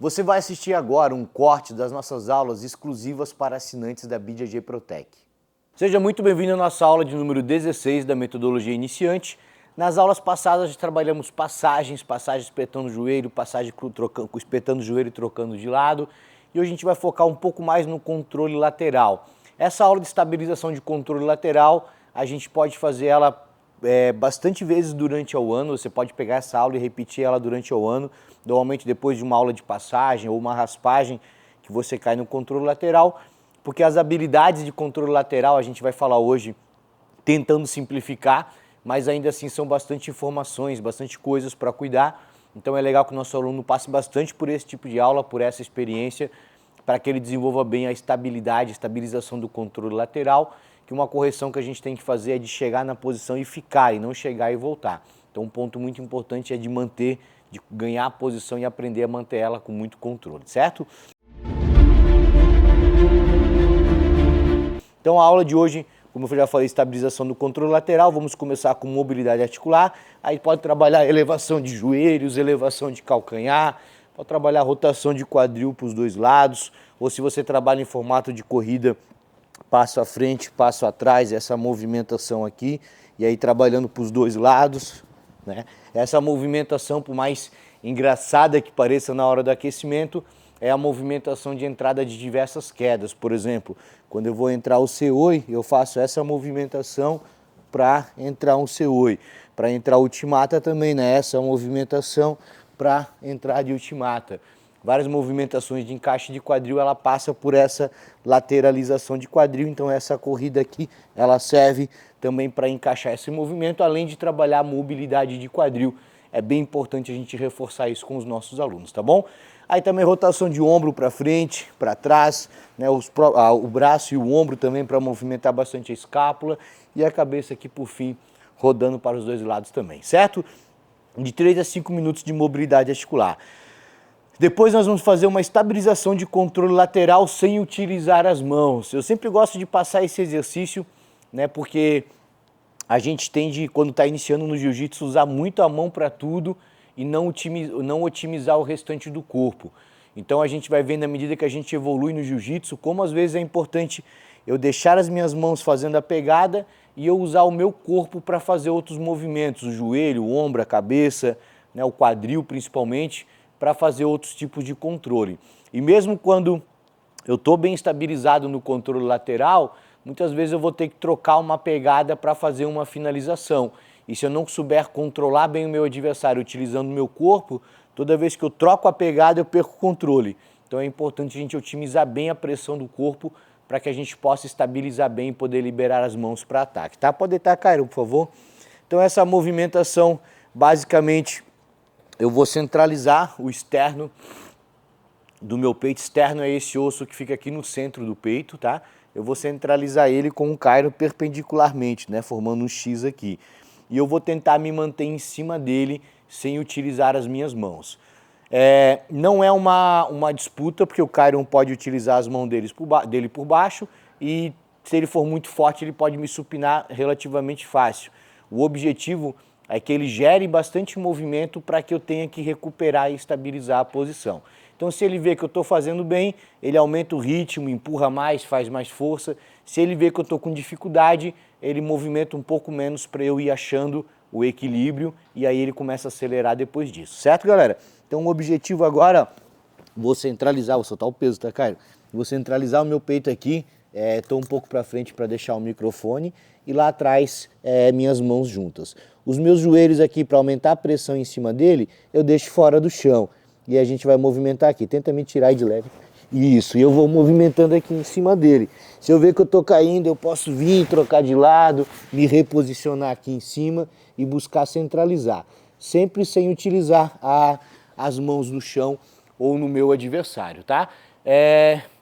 Você vai assistir agora um corte das nossas aulas exclusivas para assinantes da BJJ Protec. Seja muito bem-vindo à nossa aula de número 16 da metodologia iniciante. Nas aulas passadas trabalhamos passagens espetando o joelho, passagem espetando o joelho e trocando de lado. E hoje a gente vai focar um pouco mais no controle lateral. Essa aula de estabilização de controle lateral, a gente pode fazer ela bastante vezes durante o ano. Você pode pegar essa aula e repetir ela durante o ano, normalmente depois de uma aula de passagem ou uma raspagem que você cai no controle lateral, porque as habilidades de controle lateral a gente vai falar hoje tentando simplificar, mas ainda assim são bastante informações, bastante coisas para cuidar. Então é legal que o nosso aluno passe bastante por esse tipo de aula, por essa experiência, para que ele desenvolva bem a estabilidade, a estabilização do controle lateral, que uma correção que a gente tem que fazer é de chegar na posição e ficar, e não chegar e voltar. Então um ponto muito importante é de manter, de ganhar a posição e aprender a manter ela com muito controle, certo? Então a aula de hoje, como eu já falei, estabilização do controle lateral, vamos começar com mobilidade articular, aí pode trabalhar elevação de joelhos, elevação de calcanhar, pode trabalhar rotação de quadril para os dois lados, ou se você trabalha em formato de corrida, passo à frente, passo atrás, essa movimentação aqui, e aí trabalhando para os dois lados, né? Essa movimentação, por mais engraçada que pareça na hora do aquecimento, é a movimentação de entrada de diversas quedas. Por exemplo, quando eu vou entrar o Seoi, eu faço essa movimentação para entrar um Seoi. Para entrar o Uchimata também, né? Essa movimentação para entrar de Uchimata. Várias movimentações de encaixe de quadril, ela passa por essa lateralização de quadril, então essa corrida aqui, ela serve também para encaixar esse movimento, além de trabalhar a mobilidade de quadril. É bem importante a gente reforçar isso com os nossos alunos, tá bom? Aí também rotação de ombro para frente, para trás, né? O braço e o ombro também para movimentar bastante a escápula e a cabeça aqui por fim, rodando para os dois lados também, certo? De 3 a 5 minutos de mobilidade articular. Depois nós vamos fazer uma estabilização de controle lateral sem utilizar as mãos. Eu sempre gosto de passar esse exercício, né, porque a gente tende, quando está iniciando no jiu-jitsu, usar muito a mão para tudo e não otimizar o restante do corpo. Então a gente vai vendo, à medida que a gente evolui no jiu-jitsu, como às vezes é importante eu deixar as minhas mãos fazendo a pegada e eu usar o meu corpo para fazer outros movimentos, o joelho, o ombro, a cabeça, né, o quadril principalmente, para fazer outros tipos de controle. E mesmo quando eu estou bem estabilizado no controle lateral, muitas vezes eu vou ter que trocar uma pegada para fazer uma finalização. E se eu não souber controlar bem o meu adversário utilizando o meu corpo, toda vez que eu troco a pegada eu perco o controle. Então é importante a gente otimizar bem a pressão do corpo para que a gente possa estabilizar bem e poder liberar as mãos para ataque. Tá? Pode deitar, Cairo, por favor. Então essa movimentação, basicamente, eu vou centralizar o externo do meu peito. Externo é esse osso que fica aqui no centro do peito, tá? Eu vou centralizar ele com o Cairo perpendicularmente, né? Formando um X aqui. E eu vou tentar me manter em cima dele sem utilizar as minhas mãos. Não é uma disputa, porque o Cairo pode utilizar as mãos dele por baixo e se ele for muito forte ele pode me supinar relativamente fácil. O objetivo é que ele gere bastante movimento para que eu tenha que recuperar e estabilizar a posição. Então se ele vê que eu estou fazendo bem, ele aumenta o ritmo, empurra mais, faz mais força. Se ele vê que eu estou com dificuldade, ele movimenta um pouco menos para eu ir achando o equilíbrio e aí ele começa a acelerar depois disso, certo, galera? Então o objetivo agora, vou centralizar, vou soltar o peso, tá, Caio? Vou centralizar o meu peito aqui, estou um pouco para frente para deixar o microfone e lá atrás minhas mãos juntas. Os meus joelhos aqui, para aumentar a pressão em cima dele, eu deixo fora do chão. E a gente vai movimentar aqui. Tenta me tirar aí de leve. Isso, e eu vou movimentando aqui em cima dele. Se eu ver que eu estou caindo, eu posso vir, trocar de lado, me reposicionar aqui em cima e buscar centralizar. Sempre sem utilizar as mãos no chão ou no meu adversário, tá?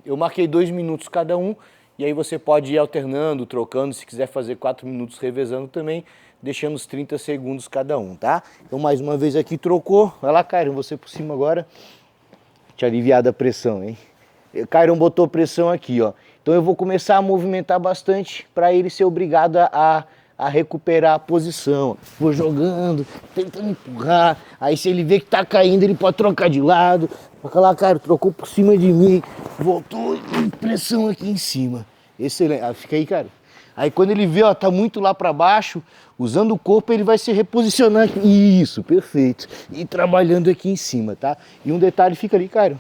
Eu marquei 2 minutos cada um. E aí você pode ir alternando, trocando, se quiser fazer 4 minutos revezando também, deixando os 30 segundos cada um, tá? Então mais uma vez aqui trocou, vai lá, Cairo, você por cima agora, te aliviar da pressão, hein? Cairo botou pressão aqui, ó. Então eu vou começar a movimentar bastante para ele ser obrigado a recuperar a posição. Vou jogando, tentando empurrar, aí se ele vê que tá caindo, ele pode trocar de lado, Olha lá, cara, trocou por cima de mim, voltou, pressão aqui em cima. Excelente, fica aí, cara. Aí quando ele vê, ó, tá muito lá pra baixo, usando o corpo ele vai se reposicionar aqui. Isso, perfeito. E trabalhando aqui em cima, tá? E um detalhe, fica ali, cara.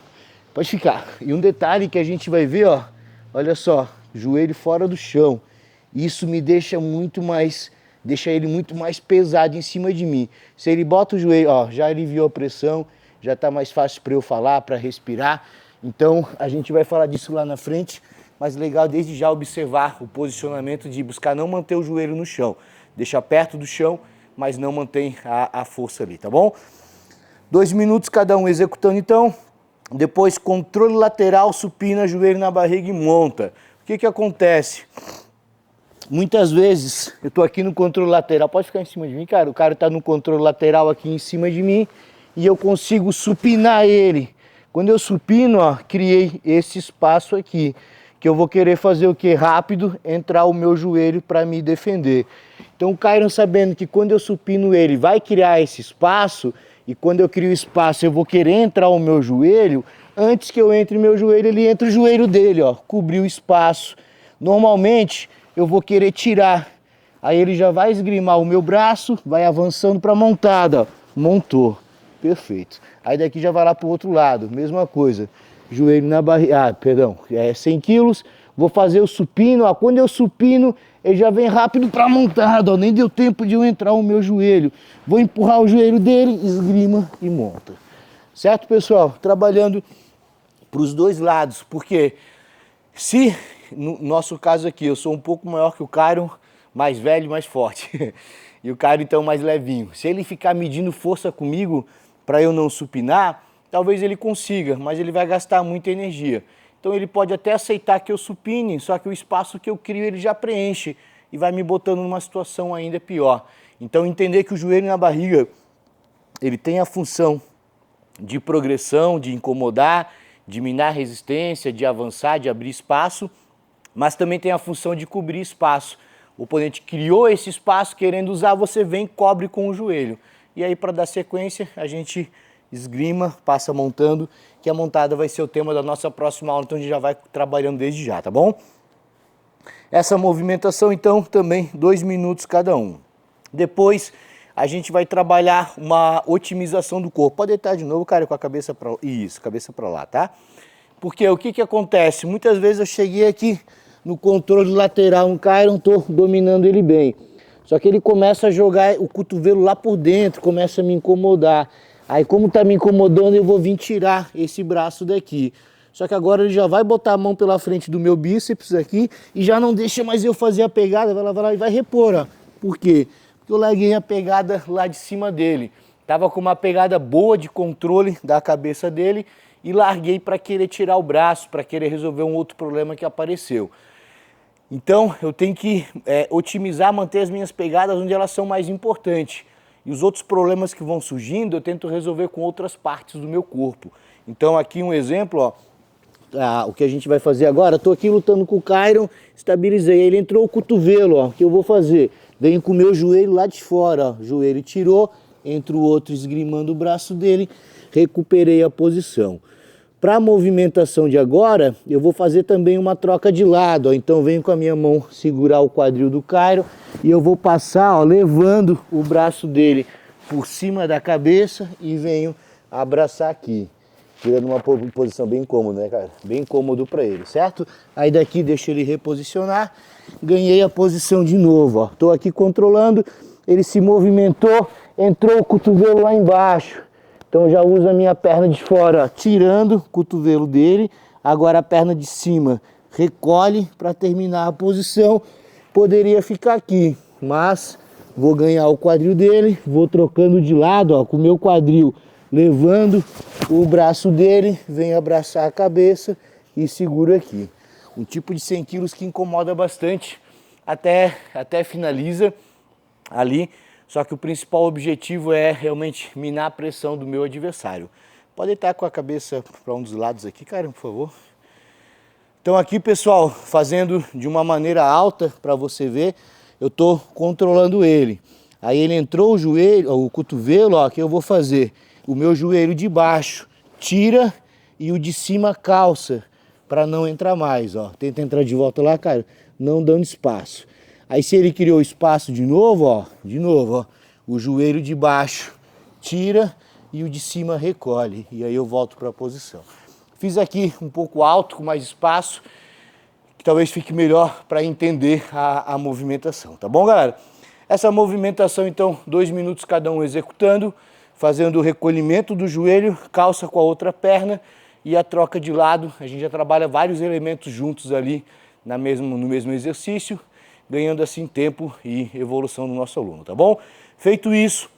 Pode ficar. E um detalhe que a gente vai ver, ó, olha só, joelho fora do chão. Isso me deixa muito mais, deixa ele muito mais pesado em cima de mim. Se ele bota o joelho, ó, já aliviou a pressão, já tá mais fácil para eu falar, para respirar. Então a gente vai falar disso lá na frente, mas legal desde já observar o posicionamento de buscar não manter o joelho no chão. Deixa perto do chão, mas não mantém a força ali, tá bom? 2 minutos cada um executando então. Depois controle lateral, supina, joelho na barriga e monta. O que que acontece? Muitas vezes eu tô aqui no controle lateral, pode ficar em cima de mim, cara. O cara tá no controle lateral aqui em cima de mim e eu consigo supinar ele. Quando eu supino, ó, criei esse espaço aqui, que eu vou querer fazer o que? Rápido, entrar o meu joelho para me defender. Então o Kyron, sabendo que quando eu supino ele vai criar esse espaço, e quando eu crio espaço eu vou querer entrar o meu joelho, antes que eu entre meu joelho, ele entra o joelho dele, ó, cobriu o espaço. Normalmente eu vou querer tirar, aí ele já vai esgrimar o meu braço, vai avançando para a montada, ó. Montou, perfeito. Aí daqui já vai lá para o outro lado, mesma coisa, joelho na barriga, perdão, 100 quilos, vou fazer o supino, ó. Quando eu supino, ele já vem rápido para a montada, ó. Nem deu tempo de eu entrar o meu joelho, vou empurrar o joelho dele, esgrima e monta. Certo, pessoal? Trabalhando para os dois lados, porque se no nosso caso aqui eu sou um pouco maior que o Kyron, mais velho e mais forte, e o Kyron então mais levinho, se ele ficar medindo força comigo para eu não supinar, talvez ele consiga, mas ele vai gastar muita energia. Então ele pode até aceitar que eu supine, só que o espaço que eu crio ele já preenche e vai me botando numa situação ainda pior. Então entender que o joelho na barriga, ele tem a função de progressão, de incomodar, de minar resistência, de avançar, de abrir espaço, mas também tem a função de cobrir espaço. O oponente criou esse espaço querendo usar, você vem e cobre com o joelho. E aí para dar sequência, a gente esgrima, passa montando, que a montada vai ser o tema da nossa próxima aula, então a gente já vai trabalhando desde já, tá bom? Essa movimentação então também 2 minutos cada um. Depois a gente vai trabalhar uma otimização do corpo. Pode deitar de novo, cara, com a cabeça para isso, cabeça para lá, tá? Porque o que que acontece? Muitas vezes eu cheguei aqui no controle lateral, um Kyron, tô dominando ele bem. Só que ele começa a jogar o cotovelo lá por dentro, começa a me incomodar. Aí como tá me incomodando, eu vou vir tirar esse braço daqui. Só que agora ele já vai botar a mão pela frente do meu bíceps aqui e já não deixa mais eu fazer a pegada, vai lá e vai repor, ó. Por quê? Porque eu larguei a pegada lá de cima dele. Tava com uma pegada boa de controle da cabeça dele e larguei para querer tirar o braço, para querer resolver um outro problema que apareceu. Então eu tenho que otimizar, manter as minhas pegadas onde elas são mais importantes. E os outros problemas que vão surgindo eu tento resolver com outras partes do meu corpo. Então aqui um exemplo, ó, o que a gente vai fazer agora, estou aqui lutando com o Kyron, estabilizei, ele entrou o cotovelo, ó, o que eu vou fazer? Venho com o meu joelho lá de fora, ó, joelho tirou, entra o outro esgrimando o braço dele, recuperei a posição. Para a movimentação de agora, eu vou fazer também uma troca de lado, ó. Então venho com a minha mão segurar o quadril do Kyron e eu vou passar, ó, levando o braço dele por cima da cabeça e venho abraçar aqui. Tirando uma posição bem cômoda, né, cara? Bem cômodo para ele, certo? Aí daqui deixo ele reposicionar, ganhei a posição de novo, ó. Tô aqui controlando, ele se movimentou, entrou o cotovelo lá embaixo. Então já uso a minha perna de fora, ó, tirando o cotovelo dele. Agora a perna de cima recolhe para terminar a posição. Poderia ficar aqui, mas vou ganhar o quadril dele, vou trocando de lado, ó, com o meu quadril, levando o braço dele, venho abraçar a cabeça e seguro aqui. Um tipo de 100 quilos que incomoda bastante, até finaliza ali. Só que o principal objetivo é realmente minar a pressão do meu adversário. Pode deitar com a cabeça para um dos lados aqui, cara, por favor. Então aqui, pessoal, fazendo de uma maneira alta para você ver, eu estou controlando ele. Aí ele entrou o joelho, o cotovelo, ó, que eu vou fazer o meu joelho de baixo, tira e o de cima calça para não entrar mais, ó. Tenta entrar de volta lá, cara, não dando espaço. Aí se ele criou espaço de novo, ó, o joelho de baixo tira e o de cima recolhe. E aí eu volto para a posição. Fiz aqui um pouco alto, com mais espaço, que talvez fique melhor para entender a movimentação, tá bom, galera? Essa movimentação, então, 2 minutos cada um executando, fazendo o recolhimento do joelho, calça com a outra perna e a troca de lado. A gente já trabalha vários elementos juntos ali no mesmo exercício, ganhando assim tempo e evolução do nosso aluno, tá bom? Feito isso,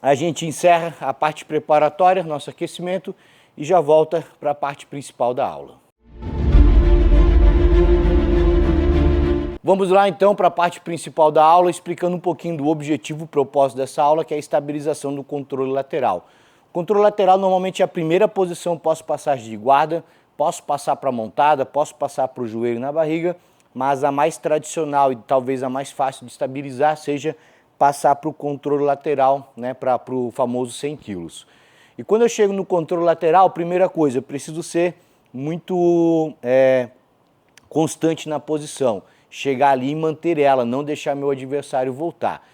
a gente encerra a parte preparatória, nosso aquecimento, e já volta para a parte principal da aula. Vamos lá então para a parte principal da aula, explicando um pouquinho do objetivo, propósito dessa aula, que é a estabilização do controle lateral. O controle lateral normalmente é a primeira posição pós-passagem de guarda, posso passar para a montada, posso passar para o joelho na barriga, mas a mais tradicional e talvez a mais fácil de estabilizar seja passar para o controle lateral, né, para o famoso 100 quilos. E quando eu chego no controle lateral, primeira coisa, eu preciso ser muito constante na posição. Chegar ali e manter ela, não deixar meu adversário voltar.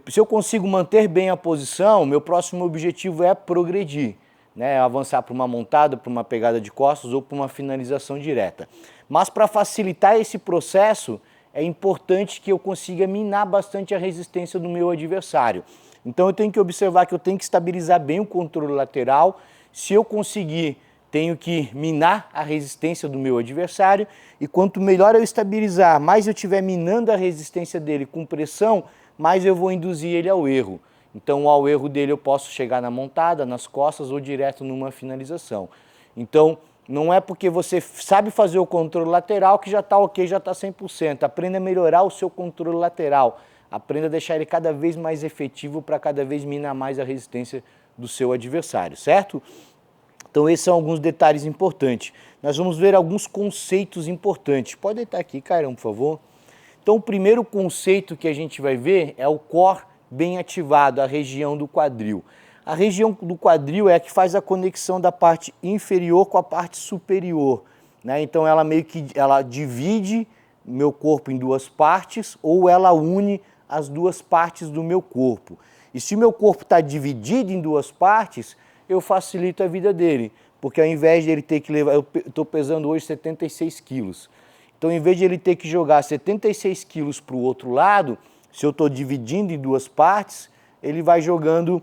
Se eu consigo manter bem a posição, meu próximo objetivo é progredir, né? Avançar para uma montada, para uma pegada de costas ou para uma finalização direta. Mas para facilitar esse processo, é importante que eu consiga minar bastante a resistência do meu adversário. Então eu tenho que observar que eu tenho que estabilizar bem o controle lateral. Se eu conseguir, tenho que minar a resistência do meu adversário, e quanto melhor eu estabilizar, mais eu estiver minando a resistência dele com pressão, mais eu vou induzir ele ao erro. Então ao erro dele eu posso chegar na montada, nas costas ou direto numa finalização. Então não é porque você sabe fazer o controle lateral que já está ok, já está 100%. Aprenda a melhorar o seu controle lateral. Aprenda a deixar ele cada vez mais efetivo para cada vez minar mais a resistência do seu adversário, certo? Então esses são alguns detalhes importantes. Nós vamos ver alguns conceitos importantes. Pode deitar aqui, Cairão, por favor. Então o primeiro conceito que a gente vai ver é o core bem ativado, a região do quadril. A região do quadril é a que faz a conexão da parte inferior com a parte superior, né? Então ela meio que divide meu corpo em duas partes, ou ela une as duas partes do meu corpo. E se meu corpo está dividido em duas partes, eu facilito a vida dele, porque ao invés de ele ter que levar, eu estou pesando hoje 76 quilos, então ao invés de ele ter que jogar 76 quilos para o outro lado, se eu estou dividindo em duas partes, ele vai jogando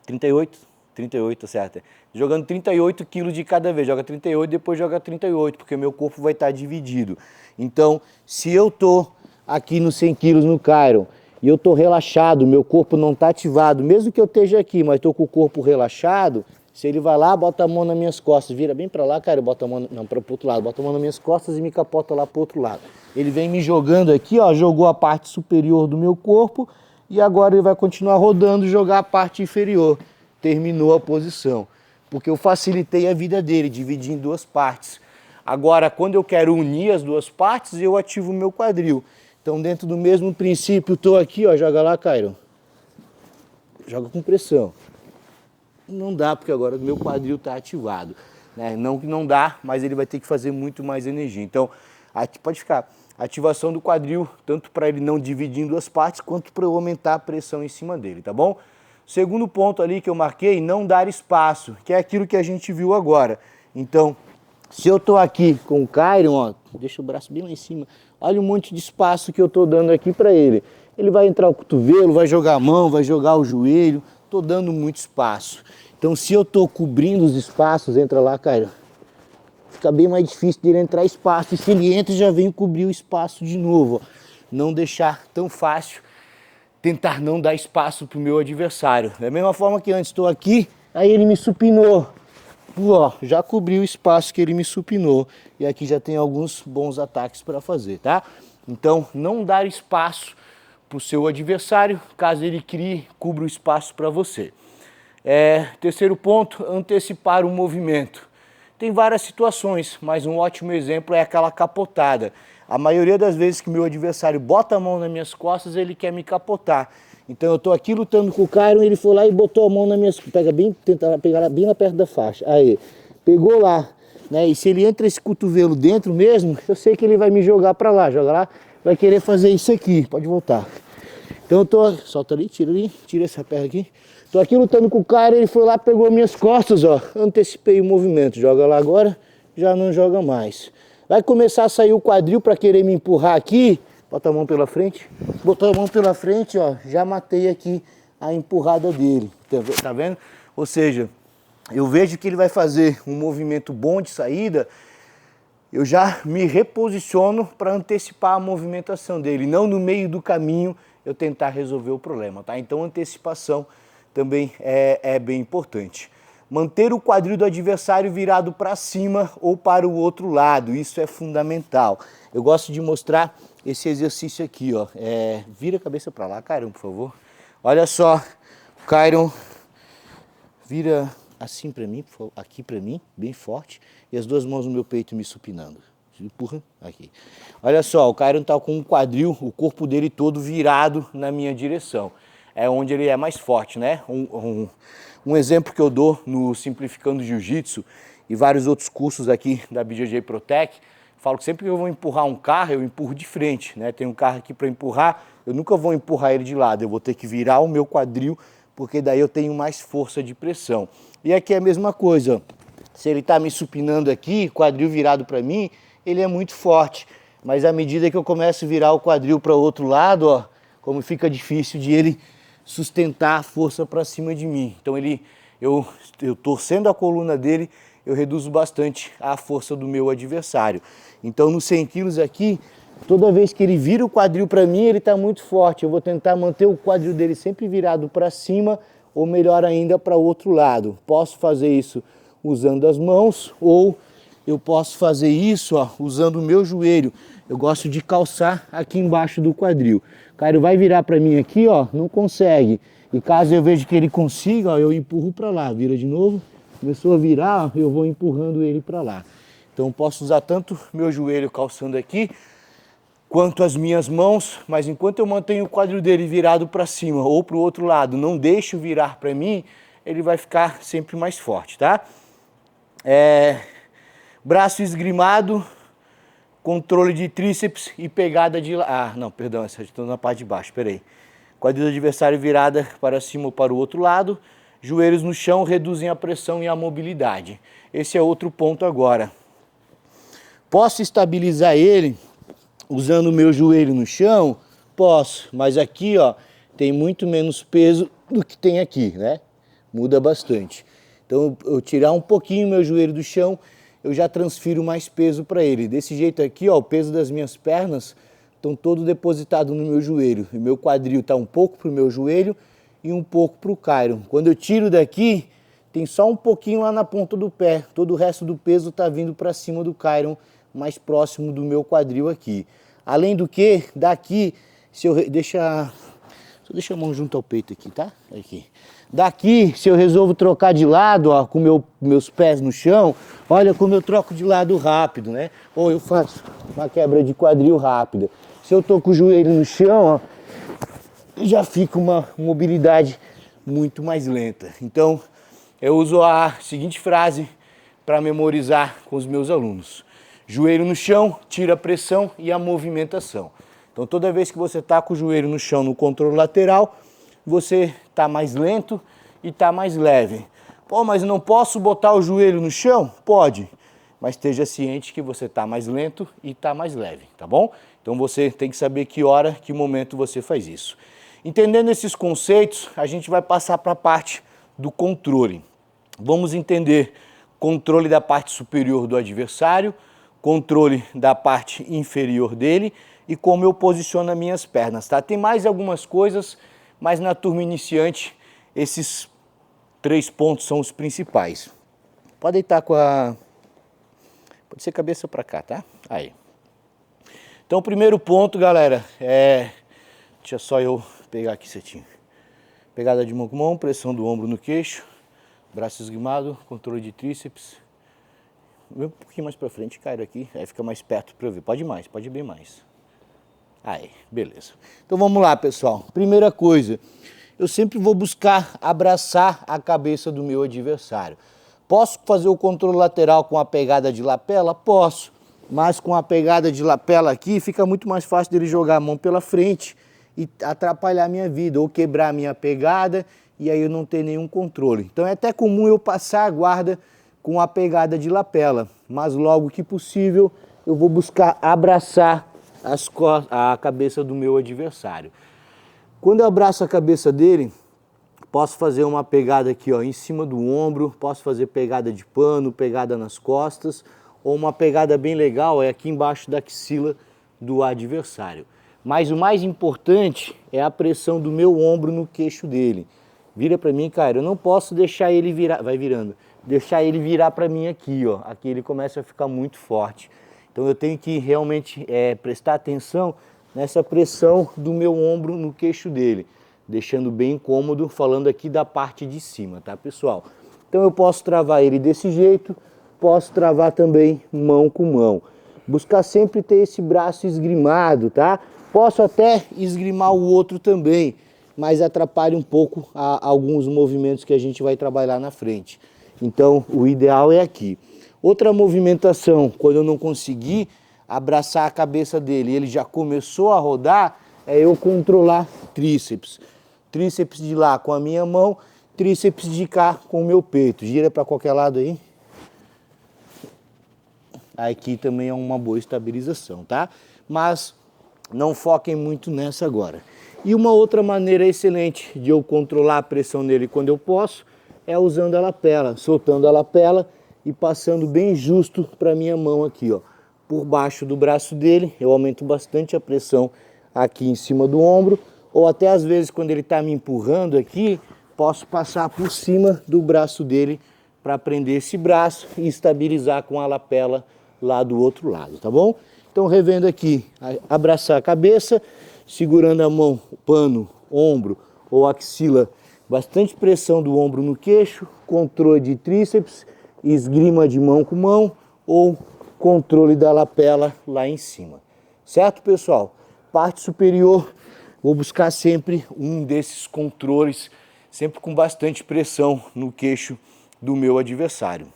38, certo? Jogando 38 quilos de cada vez, joga 38, depois joga 38, porque meu corpo vai estar dividido. Então, se eu estou aqui nos 100 quilos no Chiron e eu estou relaxado, meu corpo não está ativado, mesmo que eu esteja aqui, mas estou com o corpo relaxado, se ele vai lá, bota a mão nas minhas costas, vira bem para lá, cara, bota a mão, não, para o outro lado, bota a mão nas minhas costas e me capota lá para o outro lado. Ele vem me jogando aqui, ó, jogou a parte superior do meu corpo e agora ele vai continuar rodando, jogar a parte inferior. Terminou a posição, porque eu facilitei a vida dele, dividi em duas partes. Agora, quando eu quero unir as duas partes, eu ativo o meu quadril. Então, dentro do mesmo princípio, estou aqui, ó, joga lá, Cairo. Joga com pressão. Não dá, porque agora o meu quadril está ativado, né? Não que não dá, mas ele vai ter que fazer muito mais energia. Então, aqui pode ficar. Ativação do quadril, tanto para ele não dividir em duas partes, quanto para eu aumentar a pressão em cima dele, tá bom? Segundo ponto ali que eu marquei, não dar espaço, que é aquilo que a gente viu agora. Então, se eu estou aqui com o Chiron, ó, deixa o braço bem lá em cima, olha um monte de espaço que eu estou dando aqui para ele. Ele vai entrar o cotovelo, vai jogar a mão, vai jogar o joelho, estou dando muito espaço. Então, se eu estou cobrindo os espaços, entra lá, Chiron, fica bem mais difícil dele entrar espaço. E se ele entra, já vem cobrir o espaço de novo. Ó. Não deixar tão fácil, tentar não dar espaço para o meu adversário. Da mesma forma que antes estou aqui, aí ele me supinou. Ó, já cobri o espaço que ele me supinou. E aqui já tem alguns bons ataques para fazer, tá? Então, não dar espaço para o seu adversário, caso ele crie, cubra o espaço para você. Terceiro ponto, antecipar o movimento. Tem várias situações, mas um ótimo exemplo é aquela capotada. A maioria das vezes que meu adversário bota a mão nas minhas costas, ele quer me capotar. Então eu estou aqui lutando com o Chiron, ele foi lá e botou a mão nas minhas costas. Tenta pegar bem lá perto da faixa. Aí, pegou lá, né? E se ele entra esse cotovelo dentro mesmo, eu sei que ele vai me jogar para lá, joga lá, vai querer fazer isso aqui, pode voltar. Então eu tô, solta ali, tira essa perna aqui. Tô aqui lutando com o cara, ele foi lá, pegou minhas costas, ó, antecipei o movimento, joga lá agora, já não joga mais. Vai começar a sair o quadril para querer me empurrar aqui, bota a mão pela frente, botou a mão pela frente, ó, já matei aqui a empurrada dele, tá vendo? Ou seja, eu vejo que ele vai fazer um movimento bom de saída, eu já me reposiciono para antecipar a movimentação dele, não no meio do caminho eu tentar resolver o problema, tá? Então antecipação também é bem importante. Manter o quadril do adversário virado para cima ou para o outro lado, isso é fundamental. Eu gosto de mostrar esse exercício aqui, ó. Vira a cabeça para lá, Cairon, por favor. Olha só, Cairon, vira assim para mim, aqui para mim, bem forte, e as duas mãos no meu peito me supinando. Empurra aqui. Olha só, o Cairon tá com o quadril, o corpo dele todo virado na minha direção. É onde ele é mais forte, né? Um exemplo que eu dou no Simplificando Jiu-Jitsu e vários outros cursos aqui da BJJ Protec, falo que sempre que eu vou empurrar um carro, eu empurro de frente, né? Tem um carro aqui para empurrar, eu nunca vou empurrar ele de lado, eu vou ter que virar o meu quadril, porque daí eu tenho mais força de pressão. E aqui é a mesma coisa, ó. Se ele está me supinando aqui, quadril virado para mim, ele é muito forte. Mas à medida que eu começo a virar o quadril para o outro lado, ó, como fica difícil de ele sustentar a força para cima de mim. Então eu torcendo a coluna dele, eu reduzo bastante a força do meu adversário. Então nos 100 quilos aqui, toda vez que ele vira o quadril para mim, ele está muito forte. Eu vou tentar manter o quadril dele sempre virado para cima, ou melhor ainda, para o outro lado. Posso fazer isso usando as mãos, ou eu posso fazer isso, ó, usando o meu joelho. Eu gosto de calçar aqui embaixo do quadril. O cara vai virar para mim aqui, ó, não consegue. E caso eu veja que ele consiga, ó, eu empurro para lá. Vira de novo. Começou a virar, ó, eu vou empurrando ele para lá. Então eu posso usar tanto meu joelho calçando aqui, quanto as minhas mãos, mas enquanto eu mantenho o quadril dele virado para cima ou para o outro lado, não deixo virar para mim, ele vai ficar sempre mais forte, tá? Braço esgrimado, controle de tríceps e pegada de... não, perdão, essa estou na parte de baixo, peraí. Quadril do adversário virada para cima ou para o outro lado, joelhos no chão reduzem a pressão e a mobilidade. Esse é outro ponto agora. Posso estabilizar ele usando o meu joelho no chão? Posso, mas aqui, ó, tem muito menos peso do que tem aqui, né? Muda bastante. Então, eu tirar um pouquinho meu joelho do chão, eu já transfiro mais peso para ele. Desse jeito aqui, ó, o peso das minhas pernas estão todo depositado no meu joelho. E meu quadril está um pouco para o meu joelho e um pouco para o Cairon. Quando eu tiro daqui, tem só um pouquinho lá na ponta do pé. Todo o resto do peso está vindo para cima do Cairon, mais próximo do meu quadril aqui. Além do que, daqui, se eu deixa a mão junto ao peito aqui, tá? Aqui. Daqui, se eu resolvo trocar de lado, ó, com meus pés no chão, olha como eu troco de lado rápido, né? Ou eu faço uma quebra de quadril rápida. Se eu tô com o joelho no chão, ó, já fica uma mobilidade muito mais lenta. Então, eu uso a seguinte frase para memorizar com os meus alunos. Joelho no chão, tira a pressão e a movimentação. Então, toda vez que você está com o joelho no chão no controle lateral, você está mais lento e está mais leve. Pô, mas não posso botar o joelho no chão? Pode, mas esteja ciente que você está mais lento e está mais leve, tá bom? Então, você tem que saber que hora, que momento você faz isso. Entendendo esses conceitos, a gente vai passar para a parte do controle. Vamos entender controle da parte superior do adversário, controle da parte inferior dele e como eu posiciono as minhas pernas, tá? Tem mais algumas coisas, mas na turma iniciante esses 3 pontos são os principais. Pode deitar pode ser cabeça para cá, tá? Aí. Então o primeiro ponto, galera, deixa só eu pegar aqui certinho. Pegada de mão com mão, pressão do ombro no queixo, braço esguimado, controle de tríceps. Um pouquinho mais para frente, cara, aqui, aí fica mais perto para eu ver. Pode ir mais, pode ir bem mais. Aí, beleza. Então vamos lá, pessoal. Primeira coisa, eu sempre vou buscar abraçar a cabeça do meu adversário. Posso fazer o controle lateral com a pegada de lapela? Posso, mas com a pegada de lapela aqui fica muito mais fácil dele jogar a mão pela frente e atrapalhar a minha vida, ou quebrar a minha pegada e aí eu não ter nenhum controle. Então é até comum eu passar a guarda com a pegada de lapela, mas logo que possível eu vou buscar abraçar a cabeça do meu adversário. Quando eu abraço a cabeça dele, posso fazer uma pegada aqui, ó, em cima do ombro, posso fazer pegada de pano, pegada nas costas, ou uma pegada bem legal é aqui embaixo da axila do adversário. Mas o mais importante é a pressão do meu ombro no queixo dele. Vira para mim, cara, eu não posso deixar ele virar, vai virando, deixar ele virar para mim aqui, ó. Aqui ele começa a ficar muito forte. Então eu tenho que realmente prestar atenção nessa pressão do meu ombro no queixo dele, deixando bem cômodo, falando aqui da parte de cima, tá, pessoal? Então eu posso travar ele desse jeito, posso travar também mão com mão. Buscar sempre ter esse braço esgrimado, tá? Posso até esgrimar o outro também, mas atrapalha um pouco alguns movimentos que a gente vai trabalhar na frente. Então, o ideal é aqui. Outra movimentação, quando eu não conseguir abraçar a cabeça dele e ele já começou a rodar, é eu controlar tríceps. Tríceps de lá com a minha mão, tríceps de cá com o meu peito. Gira para qualquer lado aí. Aqui também é uma boa estabilização, tá? Mas não foquem muito nessa agora. E uma outra maneira excelente de eu controlar a pressão nele quando eu posso é usando a lapela, soltando a lapela e passando bem justo para minha mão aqui, ó, por baixo do braço dele. Eu aumento bastante a pressão aqui em cima do ombro, ou até às vezes quando ele está me empurrando aqui, posso passar por cima do braço dele para prender esse braço e estabilizar com a lapela lá do outro lado, tá bom? Então, revendo aqui, abraçar a cabeça, segurando a mão, pano, ombro ou axila, bastante pressão do ombro no queixo, controle de tríceps, esgrima de mão com mão ou controle da lapela lá em cima. Certo, pessoal? Parte superior, vou buscar sempre um desses controles, sempre com bastante pressão no queixo do meu adversário.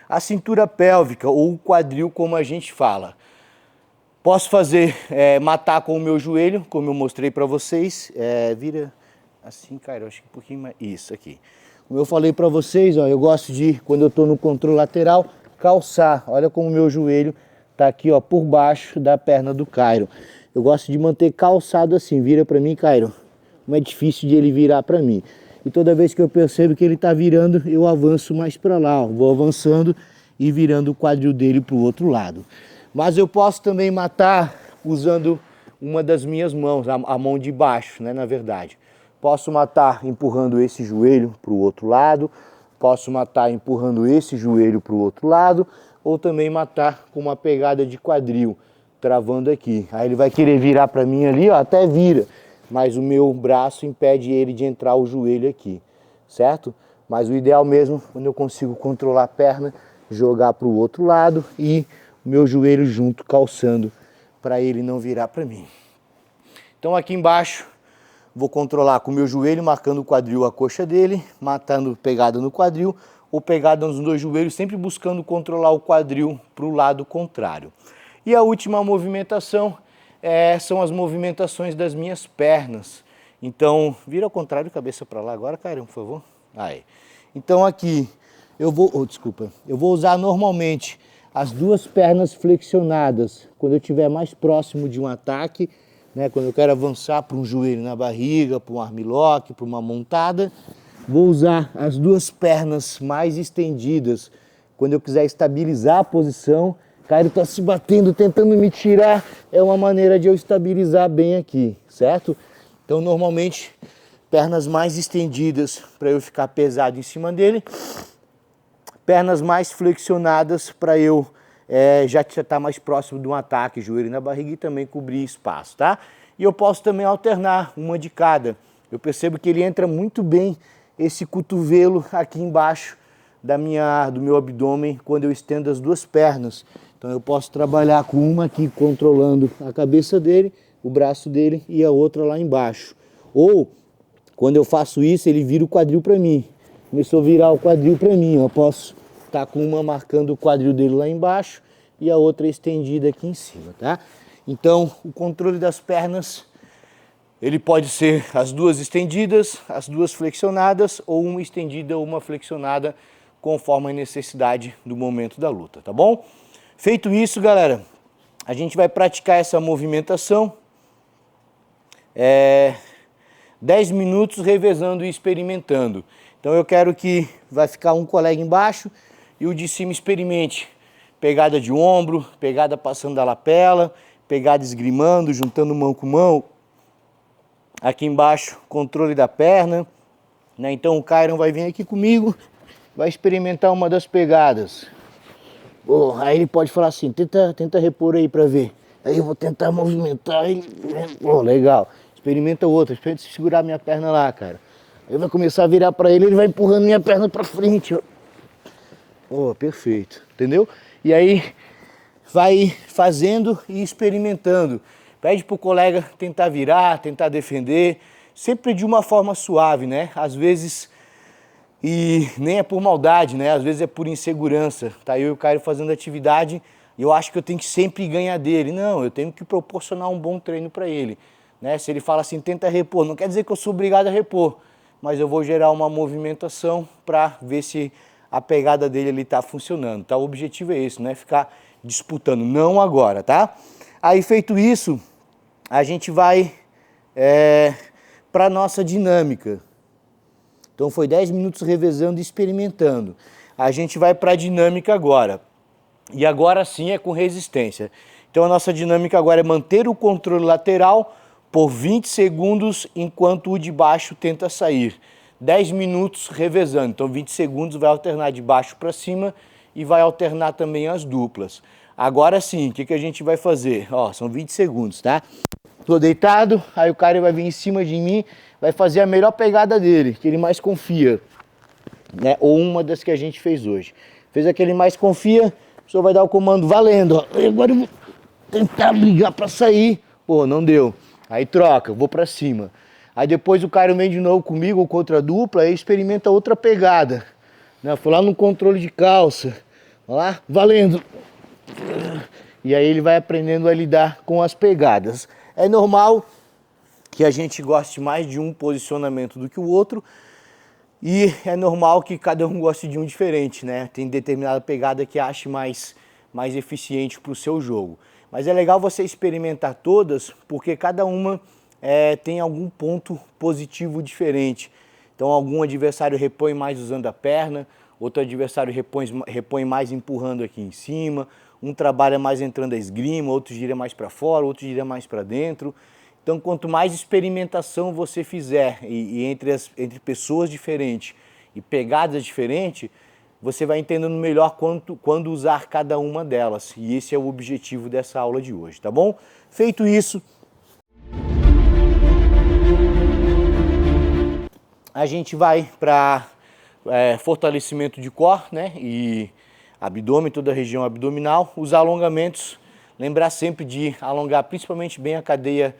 A cintura pélvica ou o quadril, como a gente fala. Posso fazer, matar com o meu joelho, como eu mostrei para vocês. Vira assim, cara, eu acho que um pouquinho mais. Isso aqui. Como eu falei para vocês, ó, eu gosto de, quando eu estou no controle lateral, calçar. Olha como o meu joelho está aqui, ó, por baixo da perna do Cairo. Eu gosto de manter calçado assim. Vira para mim, Cairo. Não é difícil de ele virar para mim. E toda vez que eu percebo que ele está virando, eu avanço mais para lá, ó. Vou avançando e virando o quadril dele para o outro lado. Mas eu posso também matar usando uma das minhas mãos, a mão de baixo, né, na verdade. Posso matar empurrando esse joelho para o outro lado, posso matar empurrando esse joelho para o outro lado, ou também matar com uma pegada de quadril, travando aqui. Aí ele vai querer virar para mim ali, ó, até vira, mas o meu braço impede ele de entrar o joelho aqui, certo? Mas o ideal mesmo, quando eu consigo controlar a perna, jogar para o outro lado e meu joelho junto, calçando, para ele não virar para mim. Então aqui embaixo, vou controlar com o meu joelho, marcando o quadril, a coxa dele, matando pegada no quadril, ou pegada nos dois joelhos, sempre buscando controlar o quadril para o lado contrário. E a última movimentação são as movimentações das minhas pernas. Então, vira ao contrário, cabeça para lá agora, Caio, por favor. Aí. Então aqui, eu vou usar normalmente as duas pernas flexionadas, quando eu estiver mais próximo de um ataque, né, quando eu quero avançar para um joelho na barriga, para um armlock, para uma montada, vou usar as duas pernas mais estendidas, quando eu quiser estabilizar a posição. Caio está se batendo, tentando me tirar, é uma maneira de eu estabilizar bem aqui, certo? Então, normalmente, pernas mais estendidas para eu ficar pesado em cima dele, pernas mais flexionadas para eu já estar mais próximo de um ataque, joelho na barriga e também cobrir espaço, tá? E eu posso também alternar uma de cada. Eu percebo que ele entra muito bem esse cotovelo aqui embaixo do meu abdômen quando eu estendo as duas pernas. Então eu posso trabalhar com uma aqui controlando a cabeça dele, o braço dele e a outra lá embaixo. Ou, quando eu faço isso, ele vira o quadril para mim. começou a virar o quadril para mim. Eu posso estar com uma marcando o quadril dele lá embaixo e a outra estendida aqui em cima, tá? Então, o controle das pernas, ele pode ser as duas estendidas, as duas flexionadas, ou uma estendida ou uma flexionada, conforme a necessidade do momento da luta, tá bom? Feito isso, galera, a gente vai praticar essa movimentação 10 minutos revezando e experimentando. Então eu quero que vai ficar um colega embaixo e o de cima experimente pegada de ombro, pegada passando da lapela, pegada esgrimando, juntando mão com mão. Aqui embaixo, controle da perna, né? Então o Kyron vai vir aqui comigo, vai experimentar uma das pegadas. Aí ele pode falar assim, tenta repor aí pra ver. Aí eu vou tentar movimentar ele. Legal. Experimenta outra, experimenta segurar minha perna lá, cara. Aí vai começar a virar pra ele, ele vai empurrando minha perna pra frente. Perfeito, entendeu? E aí vai fazendo e experimentando. Pede pro colega tentar virar, tentar defender, sempre de uma forma suave, né? Às vezes, e nem é por maldade, né? Às vezes é por insegurança. Tá eu e o Caio fazendo atividade e eu acho que eu tenho que sempre ganhar dele. Não, eu tenho que proporcionar um bom treino para ele. Né? Se ele fala assim, tenta repor, não quer dizer que eu sou obrigado a repor, mas eu vou gerar uma movimentação para ver se a pegada dele ali está funcionando. Tá? O objetivo é esse, não é ficar disputando, não agora, tá? Aí feito isso, a gente vai para a nossa dinâmica. Então foi 10 minutos revezando e experimentando. A gente vai para a dinâmica agora. E agora sim é com resistência. Então a nossa dinâmica agora é manter o controle lateral por 20 segundos enquanto o de baixo tenta sair. 10 minutos revezando. Então 20 segundos vai alternar de baixo para cima e vai alternar também as duplas. Agora sim, o que a gente vai fazer? São 20 segundos, tá? Tô deitado, aí o cara vai vir em cima de mim, vai fazer a melhor pegada dele, que ele mais confia, né? Ou uma das que a gente fez hoje. Fez a que ele mais confia, a pessoa vai dar o comando valendo. Agora eu vou tentar brigar para sair. Não deu. Aí troca, eu vou para cima. Aí depois o cara vem de novo comigo ou contra a dupla, aí experimenta outra pegada. Né? Foi lá no controle de calça. Olha lá, valendo. E aí ele vai aprendendo a lidar com as pegadas. É normal que a gente goste mais de um posicionamento do que o outro e é normal que cada um goste de um diferente, né? Tem determinada pegada que ache mais eficiente para o seu jogo. Mas é legal você experimentar todas porque cada uma tem algum ponto positivo diferente. Então algum adversário repõe mais usando a perna, outro adversário repõe mais empurrando aqui em cima, um trabalha mais entrando a esgrima, outro gira mais para fora, outro gira mais para dentro. Então, quanto mais experimentação você fizer e entre pessoas diferentes e pegadas diferentes, você vai entendendo melhor quando usar cada uma delas. E esse é o objetivo dessa aula de hoje, tá bom? Feito isso, a gente vai para fortalecimento de core, né? E abdômen, toda a região abdominal. Os alongamentos, lembrar sempre de alongar principalmente bem a cadeia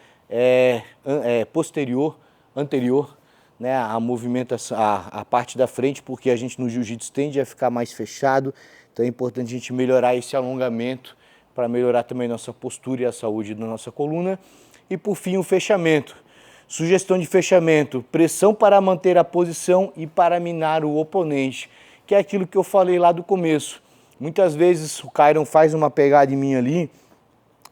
anterior, né? A movimentação, a parte da frente, porque a gente no jiu-jitsu tende a ficar mais fechado. Então é importante a gente melhorar esse alongamento para melhorar também nossa postura e a saúde da nossa coluna. E por fim o fechamento. Sugestão de fechamento, pressão para manter a posição e para minar o oponente, que é aquilo que eu falei lá do começo. Muitas vezes o Kyron faz uma pegada em mim ali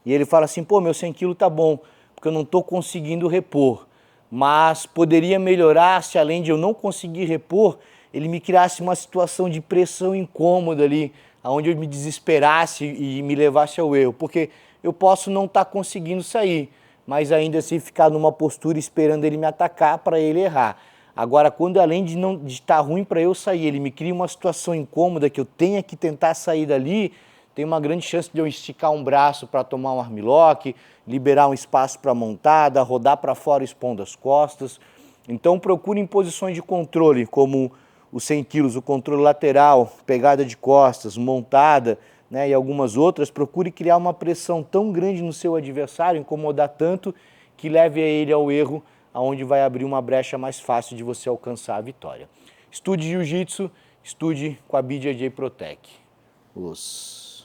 e ele fala assim, meu 100 kg tá bom, porque eu não estou conseguindo repor. Mas poderia melhorar se além de eu não conseguir repor, ele me criasse uma situação de pressão incômoda ali, onde eu me desesperasse e me levasse ao erro. Porque eu posso não estar conseguindo sair, mas ainda assim ficar numa postura esperando ele me atacar para ele errar. Agora, quando além de estar ruim para eu sair, ele me cria uma situação incômoda que eu tenha que tentar sair dali, tem uma grande chance de eu esticar um braço para tomar um armlock, liberar um espaço para montada, rodar para fora expondo as costas. Então procure em posições de controle, como os 100 kg, o controle lateral, pegada de costas, montada, né, e algumas outras. Procure criar uma pressão tão grande no seu adversário, incomodar tanto, que leve ele ao erro, onde vai abrir uma brecha mais fácil de você alcançar a vitória. Estude Jiu-Jitsu, estude com a BJJ Protec. Os